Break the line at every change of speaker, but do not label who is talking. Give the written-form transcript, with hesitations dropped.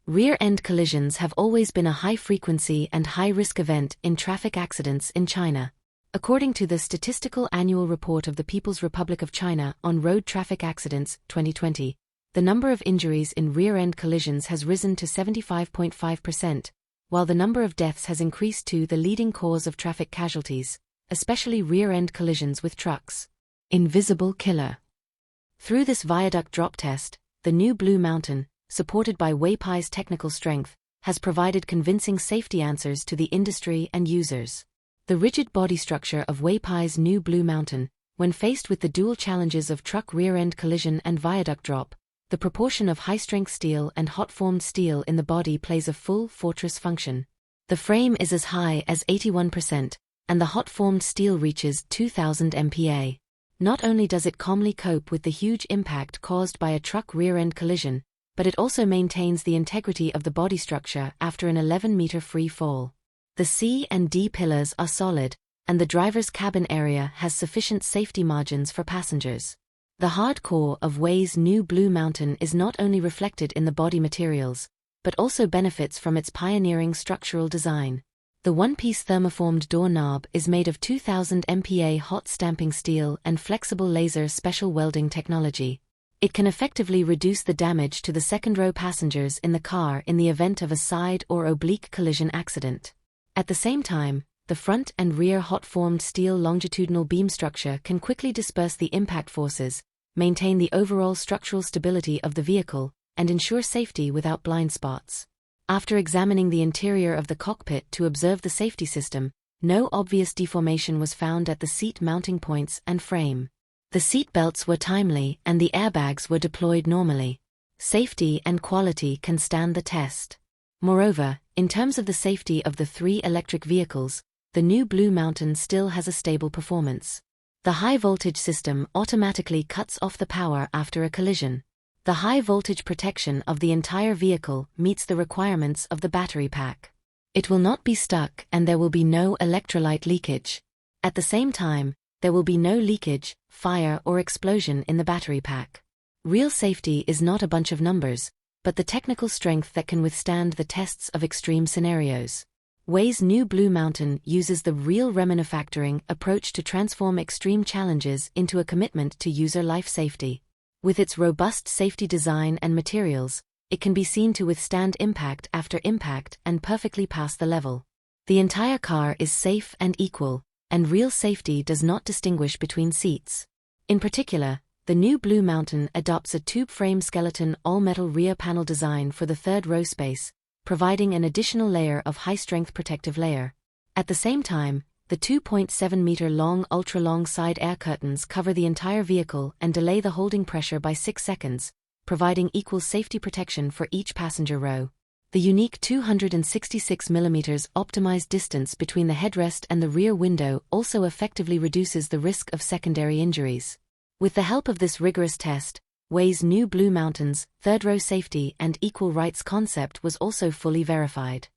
Rear-end collisions have always been a high-frequency and high-risk event in traffic accidents in China. According to the Statistical Annual Report of the People's Republic of China on Road Traffic Accidents 2020, the number of injuries in rear-end collisions has risen to 75.5%, while the number of deaths has increased to the leading cause of traffic casualties, especially rear-end collisions with trucks. Invisible killer. Through this viaduct drop test, the new Blue Mountain, supported by Weipai's technical strength, has provided convincing safety answers to the industry and users. The rigid body structure of Weipai's new Blue Mountain, when faced with the dual challenges of truck rear-end collision and viaduct drop, the proportion of high-strength steel and hot-formed steel in the body plays a full fortress function. The frame is as high as 81%, and the hot-formed steel reaches 2000 MPa. Not only does it calmly cope with the huge impact caused by a truck rear-end collision, but it also maintains the integrity of the body structure after an 11-meter free fall. The C and D pillars are solid, and the driver's cabin area has sufficient safety margins for passengers. The hard core of Wei's new Blue Mountain is not only reflected in the body materials, but also benefits from its pioneering structural design. The one-piece thermoformed door knob is made of 2000 MPa hot stamping steel and flexible laser special welding technology. It can effectively reduce the damage to the second-row passengers in the car in the event of a side or oblique collision accident. At the same time, the front and rear hot-formed steel longitudinal beam structure can quickly disperse the impact forces, maintain the overall structural stability of the vehicle, and ensure safety without blind spots. After examining the interior of the cockpit to observe the safety system, no obvious deformation was found at the seat mounting points and frame. The seat belts were timely and the airbags were deployed normally. Safety and quality can stand the test. Moreover, in terms of the safety of the 3 electric vehicles, the new Blue Mountain still has a stable performance. The high-voltage system automatically cuts off the power after a collision. The high-voltage protection of the entire vehicle meets the requirements of the battery pack. It will not be stuck and there will be no electrolyte leakage. At the same time, there will be no leakage, fire or explosion in the battery pack. Real safety is not a bunch of numbers, but the technical strength that can withstand the tests of extreme scenarios. Wei's new Blue Mountain uses the real remanufacturing approach to transform extreme challenges into a commitment to user life safety. With its robust safety design and materials, it can be seen to withstand impact after impact and perfectly pass the level. The entire car is safe and equal, and real safety does not distinguish between seats. In particular, the new Blue Mountain adopts a tube-frame skeleton all-metal rear panel design for the third row space, providing an additional layer of high-strength protective layer. At the same time, the 2.7-meter-long ultra-long side air curtains cover the entire vehicle and delay the holding pressure by 6 seconds, providing equal safety protection for each passenger row. The unique 266mm optimized distance between the headrest and the rear window also effectively reduces the risk of secondary injuries. With the help of this rigorous test, Wei's new Blue Mountain's third-row safety and equal rights concept was also fully verified.